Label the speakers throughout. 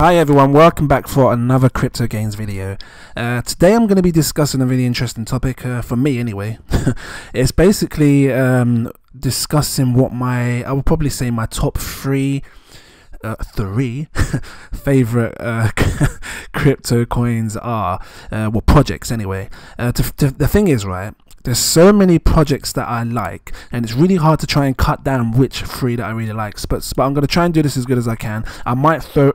Speaker 1: Hi everyone, welcome back for another cryptogains video. Today I'm going to be discussing a really interesting topic, for me anyway. It's basically discussing what I would probably say my top three favorite crypto coins are, well, projects anyway. The thing is, right, there's so many projects that I like, and it's really hard to try and cut down which three that I really like. But I'm going to try and do this as good as I can. I might throw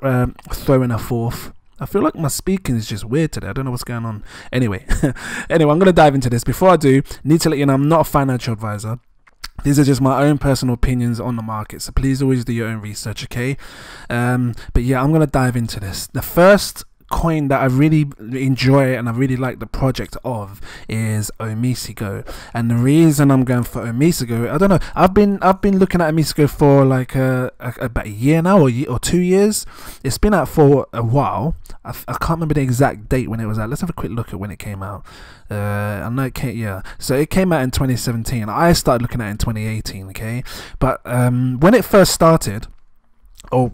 Speaker 1: in a fourth. I feel like my speaking is just weird today. I don't know what's going on. Anyway, I'm going to dive into this. Before I do, need to let you know I'm not a financial advisor. These are just my own personal opinions on the market, so please always do your own research, okay? But yeah, I'm going to dive into this. The first coin that I really enjoy and I really like the project of is Omisigo, and the reason I'm going for Omisigo, I don't know, I've been looking at Omisigo for like about a year now, or 2 years. It's been out for a while. I can't remember the exact date when it was out. Let's have a quick look at when it came out. I know it came, yeah, so it came out in 2017. I started looking at it in 2018, okay? But when it first started, or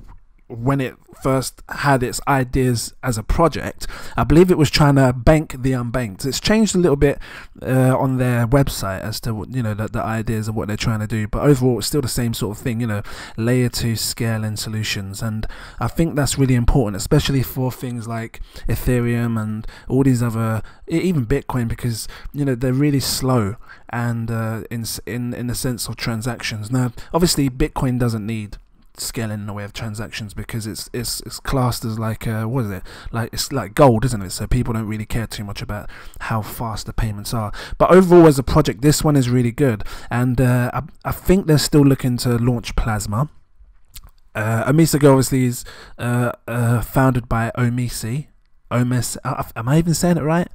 Speaker 1: when it first had its ideas as a project, I believe it was trying to bank the unbanked. It's changed a little bit on their website as to, you know, the ideas of what they're trying to do, but overall it's still the same sort of thing, you know, layer 2 scaling solutions. And I think that's really important, especially for things like Ethereum and all these other, even Bitcoin, because, you know, they're really slow and in the sense of transactions. Now obviously Bitcoin doesn't need scaling in the way of transactions because it's classed as like what is it, like it's like gold, isn't it? So people don't really care too much about how fast the payments are. But overall, as a project, this one is really good, and I think they're still looking to launch Plasma. Omisigo obviously is founded by Omisi. Am I even saying it right?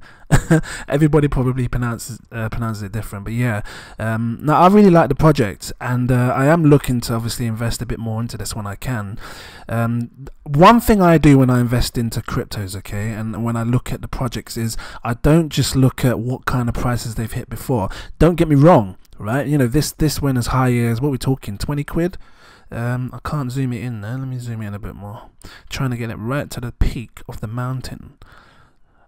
Speaker 1: Everybody probably pronounces it different, but yeah. Now I really like the project, and I am looking to obviously invest a bit more into this when I can. One thing I do when I invest into cryptos, okay, and when I look at the projects, is I don't just look at what kind of prices they've hit before. Don't get me wrong, right? You know, this went as high as, what we're talking, 20 quid. I can't zoom it in there. Let me zoom in a bit more. Trying to get it right to the peak of the mountain.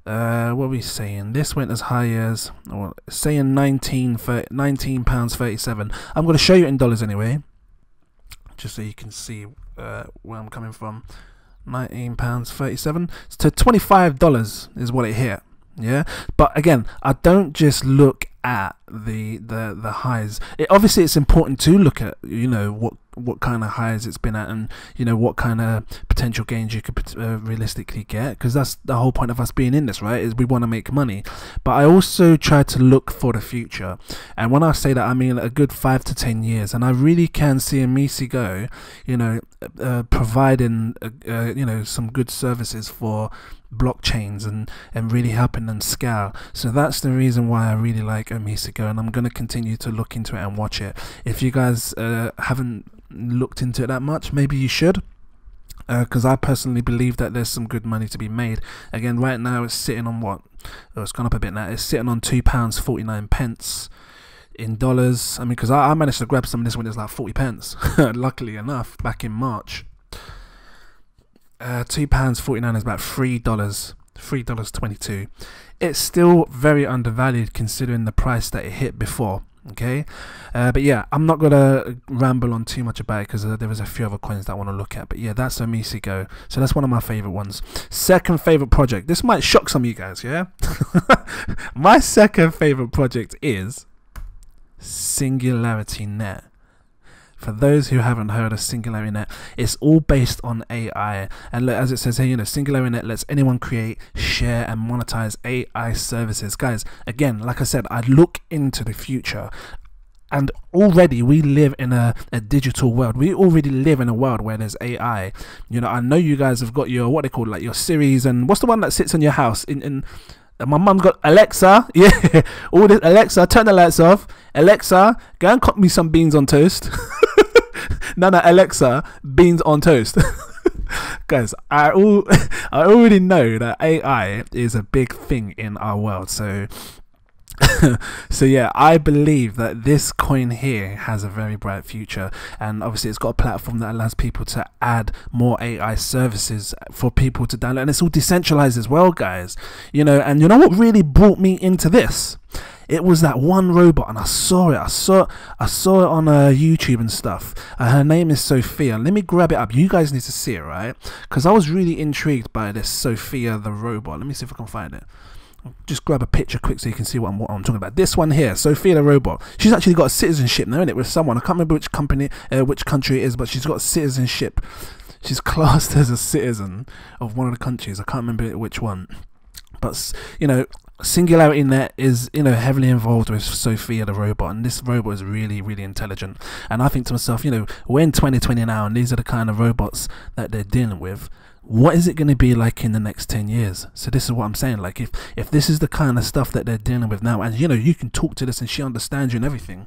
Speaker 1: What are we saying? This went as high as, well, saying £19.37. I'm going to show you in dollars anyway, just so you can see where I'm coming from. £19.37 to $25 is what it hit. Yeah, but again, I don't just look at the highs. Obviously it's important to look at, you know, what kind of highs it's been at, and you know what kind of potential gains you could realistically get, because that's the whole point of us being in this, right? Is we want to make money. But I also try to look for the future, and when I say that, I mean a good 5 to 10 years. And I really can see Omisigo, you know, providing you know, some good services for blockchains and really helping them scale. So that's the reason why I really like Omisigo, and I'm going to continue to look into it and watch it. If you guys haven't looked into it that much, maybe you should, because I personally believe that there's some good money to be made. Again, right now it's sitting on what? Oh, it's gone up a bit now. It's sitting on £2.49 in dollars. I mean, because I managed to grab some of this when it was like 40 pence, luckily enough, back in March. £2.49 is about $3.22. It's still very undervalued considering the price that it hit before, okay? But yeah, I'm not gonna ramble on too much about it, because there was a few other coins that I want to look at. But yeah, that's Omisigo, so that's one of my favorite ones. Second favorite project, this might shock some of you guys, yeah? My second favorite project is Singularity Net. For those who haven't heard of Singularity Net, it's all based on AI, and as it says here, you know, Singularity Net lets anyone create, share and monetize AI services. Guys, again, like I said, I look into the future, and already we live in a digital world. We already live in a world where there's AI. You know, I know you guys have got your, what they call, like your Siris, and what's the one that sits in your house in my mum's got Alexa. Yeah, all this. Alexa, turn the lights off. Alexa, go and cook me some beans on toast. No, Alexa, beans on toast. Guys, I already know that AI is a big thing in our world. So So yeah, I believe that this coin here has a very bright future, and obviously it's got a platform that allows people to add more AI services for people to download, and it's all decentralized as well, guys. You know, and you know what really brought me into this? It was that one robot, and I saw it on YouTube and stuff. Her name is Sophia. Let me grab it up. You guys need to see it, right? Because I was really intrigued by this Sophia the robot. Let me see if I can find it. Just grab a picture quick so you can see what I'm talking about. This one here, Sophia the robot. She's actually got a citizenship now, innit, with someone. I can't remember which country it is, but she's got a citizenship. She's classed as a citizen of one of the countries. I can't remember which one. But, you know, Singularity Net is, you know, heavily involved with Sophia the robot, and this robot is really, really intelligent. And I think to myself, you know, we're in 2020 now, and these are the kind of robots that they're dealing with. What is it going to be like in the next 10 years? So this is what I'm saying. Like, if this is the kind of stuff that they're dealing with now, and you know, you can talk to this and she understands you and everything.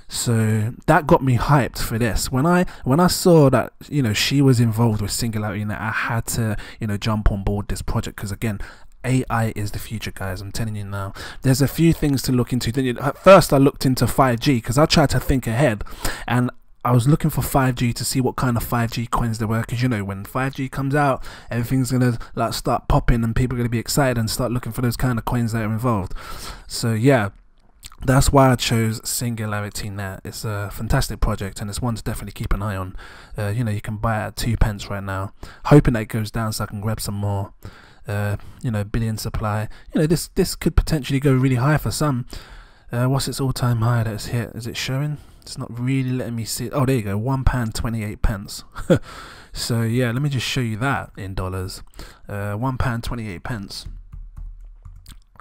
Speaker 1: So that got me hyped for this. When I saw that, you know, she was involved with Singularity Net, I had to, you know, jump on board this project, because again, AI is the future, guys. I'm telling you now. There's a few things to look into. At first I looked into 5G, because I tried to think ahead, and I was looking for 5G to see what kind of 5G coins there were, because you know, when 5G comes out, everything's gonna like start popping, and people are gonna be excited and start looking for those kind of coins that are involved. So yeah, that's why I chose Singularity Net. It's a fantastic project, and it's one to definitely keep an eye on. You know, you can buy it at 2 pence right now, hoping that it goes down so I can grab some more. You know, billion supply. You know, this could potentially go really high for some. What's its all-time high that it's hit? Is it showing? It's not really letting me see it. Oh, there you go, £1.28. So yeah, let me just show you that in dollars. £1.28.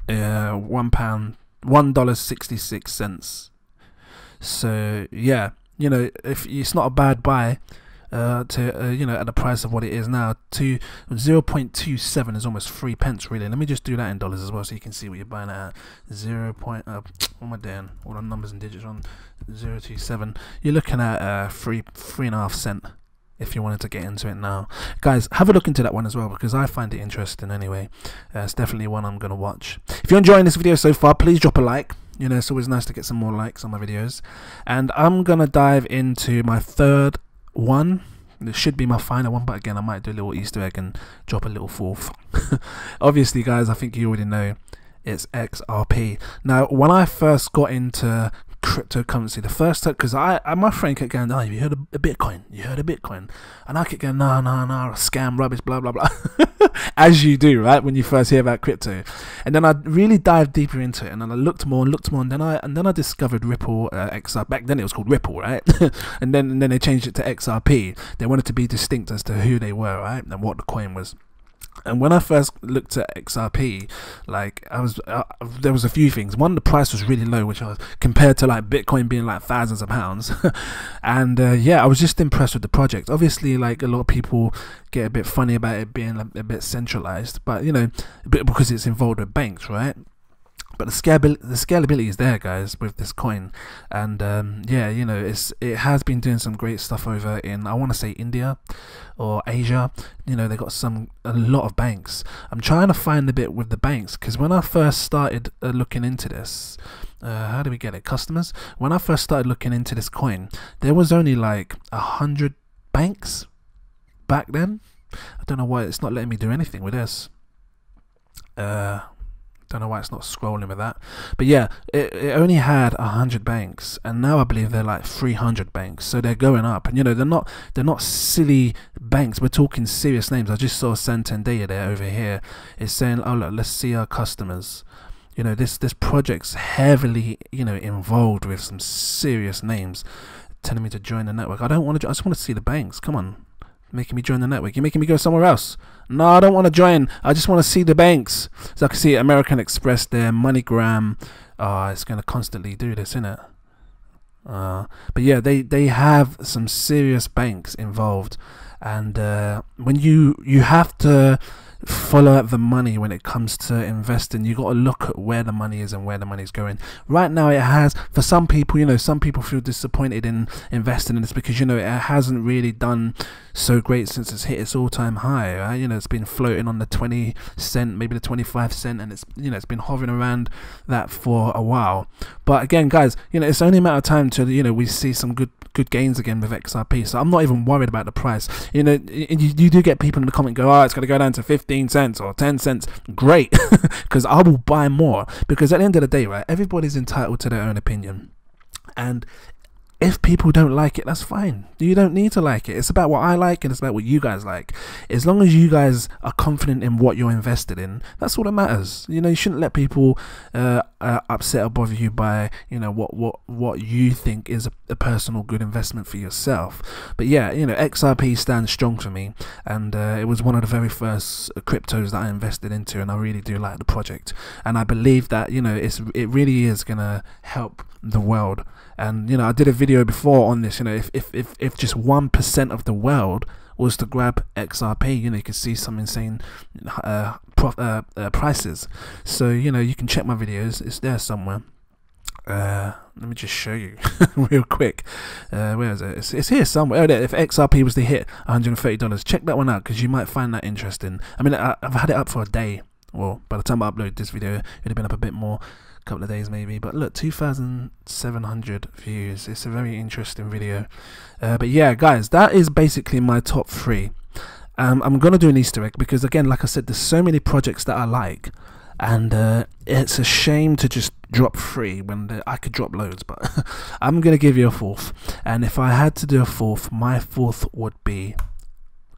Speaker 1: $1.66. So yeah, you know, if it's not a bad buy. You know, at the price of what it is now, to 0.27 is almost 3 pence really. Let me just do that in dollars as well, so you can see what you're buying at. What am I doing? All the numbers and digits on 0.27. You're looking at 3.5 cents if you wanted to get into it now, guys. Have a look into that one as well, because I find it interesting anyway. It's definitely one I'm gonna watch. If you're enjoying this video so far, please drop a like. You know, it's always nice to get some more likes on my videos. And I'm gonna dive into my third one. It should be my final one, but again, I might do a little Easter egg and drop a little fourth. Obviously, guys, I think you already know it's XRP. Now, when I first got into cryptocurrency, the first time, because my friend kept going, oh, you heard of Bitcoin? You heard of Bitcoin? And I kept going, no, scam, rubbish, blah blah blah. As you do, right, when you first hear about crypto. And then I really dived deeper into it, and then I looked more, and then I discovered Ripple, XRP. Back then it was called Ripple, right? and then they changed it to XRP. They wanted to be distinct as to who they were, right, and what the coin was. And when I first looked at XRP, like there was a few things. One, the price was really low, which I was compared to like Bitcoin being like thousands of pounds. And yeah, I was just impressed with the project. Obviously, like a lot of people get a bit funny about it being a bit centralized, but you know, because it's involved with banks, right? But the scalability is there, guys, with this coin. And yeah, you know, it has been doing some great stuff over in, I want to say, India or Asia. You know, they got a lot of banks. I'm trying to find a bit with the banks, because when I first started looking into this, how do we get it? Customers. When I first started looking into this coin, there was only like 100 banks back then. I don't know why it's not letting me do anything with this. Don't know why it's not scrolling with that, but yeah, it only had 100 banks, and now I believe they're like 300 banks. So they're going up, and you know, they're not silly banks. We're talking serious names. I just saw Santander there over here. It's saying, oh look, let's see our customers. You know, this project's heavily, you know, involved with some serious names, telling me to join the network. I don't want to. I just want to see the banks. Come on. Making me join the network. You're making me go somewhere else. No, I don't want to join. I just want to see the banks. So I can see American Express there, MoneyGram. It's going to constantly do this, isn't it? But yeah, they have some serious banks involved, and when you have to follow the money when it comes to investing. You got to look at where the money is and where the money is going. Right now, it has, for some people, you know, some people feel disappointed in investing in this because, you know, it hasn't really done so great since it's hit its all-time high, right? You know, it's been floating on the 20 cent, maybe the 25 cent, and it's, you know, it's been hovering around that for a while. But again, guys, you know, it's only a matter of time to, you know, we see some good gains again with XRP. So I'm not even worried about the price. You know, you do get people in the comment go, oh, it's going to go down to 15 cents or 10 cents. Great, because I will buy more. Because at the end of the day, right, everybody's entitled to their own opinion. And if people don't like it, that's fine. You don't need to like it. It's about what I like and it's about what you guys like. As long as you guys are confident in what you're invested in, that's all that matters. You know, you shouldn't let people upset or bother you by, you know, what you think is a personal good investment for yourself. But yeah, you know, XRP stands strong for me, and it was one of the very first cryptos that I invested into, and I really do like the project, and I believe that, you know, it really is gonna help the world. And you know, I did a video before on this. You know, if just 1% of the world was to grab XRP, you know, you could see some insane prices. So you know, you can check my videos, it's there somewhere. Let me just show you real quick. Where is it? It's here somewhere. Oh, there. If XRP was to hit $130, check that one out, because you might find that interesting. I mean, I've had it up for a day. Well, by the time I upload this video, it'd have been up a bit more, couple of days maybe. But look, 2,700 views. It's a very interesting video. But yeah, guys, that is basically my top 3. I'm gonna do an Easter egg, because again, like I said, there's so many projects that I like, and it's a shame to just drop 3 when I could drop loads. But I'm gonna give you a 4th, and if I had to do a 4th, my 4th would be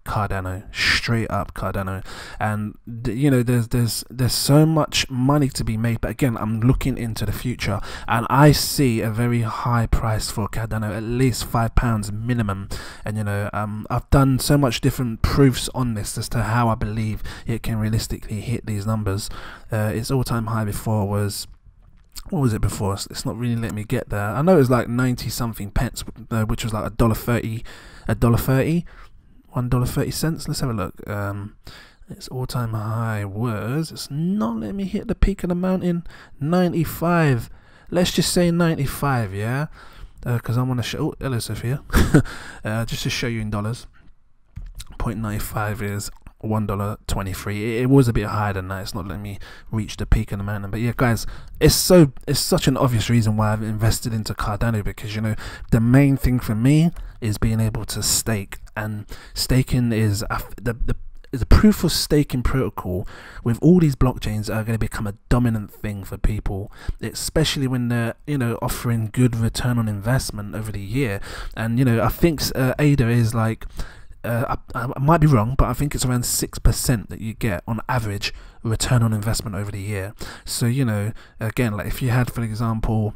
Speaker 1: Cardano, straight up Cardano. And you know, there's so much money to be made, but again, I'm looking into the future, and I see a very high price for Cardano, at least £5 minimum. And you know, I've done so much different proofs on this as to how I believe it can realistically hit these numbers. Its all-time high before was, what was it before? It's not really letting me get there. I know it was like 90 something pence, which was like $1.30, $1.30. Let's have a look. Its all-time high was, it's not letting me hit the peak of the mountain, 95. Let's just say 95, yeah, because I want to show, oh, hello Sophia. Just to show you in dollars, 0.95 is $1.23. It was a bit higher than that. It's not letting me reach the peak of the mountain. But yeah, guys, it's such an obvious reason why I've invested into Cardano, because you know, the main thing for me is being able to stake, and staking is the proof of staking protocol with all these blockchains are going to become a dominant thing for people, especially when they're, you know, offering good return on investment over the year. And you know, I think ADA is like, I might be wrong, but I think it's around 6% that you get on average return on investment over the year. So you know, again, like if you had, for example,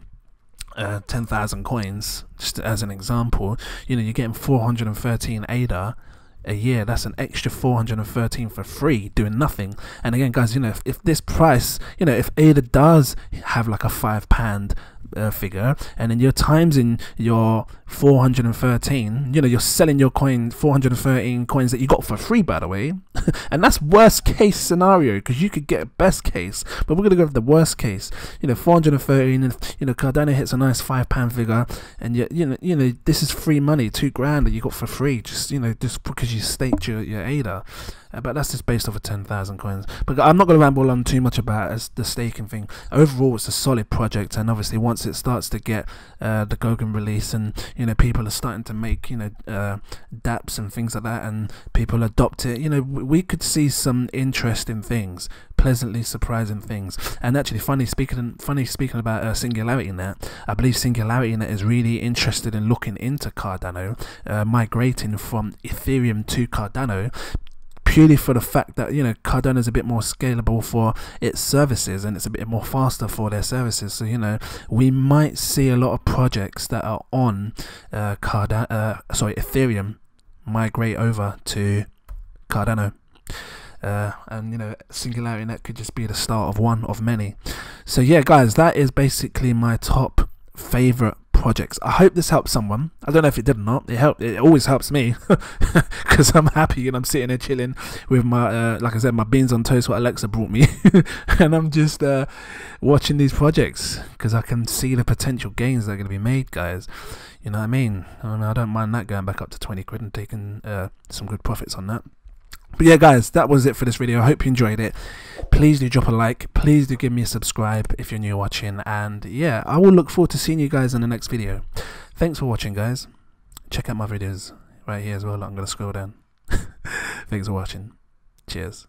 Speaker 1: 10,000 coins, just as an example, you know, you're getting 413 ADA a year. That's an extra 413 for free, doing nothing. And again, guys, you know, if this price, you know, if ADA does have like a £5 figure, and then you're times in your 413, you know, you're selling your coin, 413 coins that you got for free, by the way. And that's worst case scenario, because you could get best case, but we're gonna go with the worst case. You know, 413, and you know, Cardano hits a nice £5 figure, and you know, this is free money, £2,000 that you got for free, just, you know, just because you staked your ADA. But that's just based off of 10,000 coins. But I'm not going to ramble on too much about the staking thing. Overall, it's a solid project, and obviously once it starts to get the Gogan release, and you know, people are starting to make, you know, dApps and things like that, and people adopt it, you know, we could see some interesting things, pleasantly surprising things. And actually, funny speaking about SingularityNet, I believe SingularityNet is really interested in looking into Cardano, migrating from Ethereum to Cardano, purely for the fact that, you know, Cardano is a bit more scalable for its services, and it's a bit more faster for their services. So you know, we might see a lot of projects that are on Ethereum migrate over to Cardano. And you know, SingularityNet could just be the start of one of many. So yeah, guys, that is basically my top favorite projects. I hope this helps someone. I don't know if it did or not. It always helps me because I'm happy and I'm sitting there chilling with my like I said, my beans on toast what Alexa brought me and I'm just watching these projects because I can see the potential gains that are going to be made, guys. You know what I mean? I don't mind that going back up to 20 quid and taking some good profits on that. But yeah, guys, that was it for this video. I hope you enjoyed it. Please do drop a like. Please do give me a subscribe if you're new watching. And yeah, I will look forward to seeing you guys in the next video. Thanks for watching, guys. Check out my videos right here as well. I'm going to scroll down. Thanks for watching. Cheers.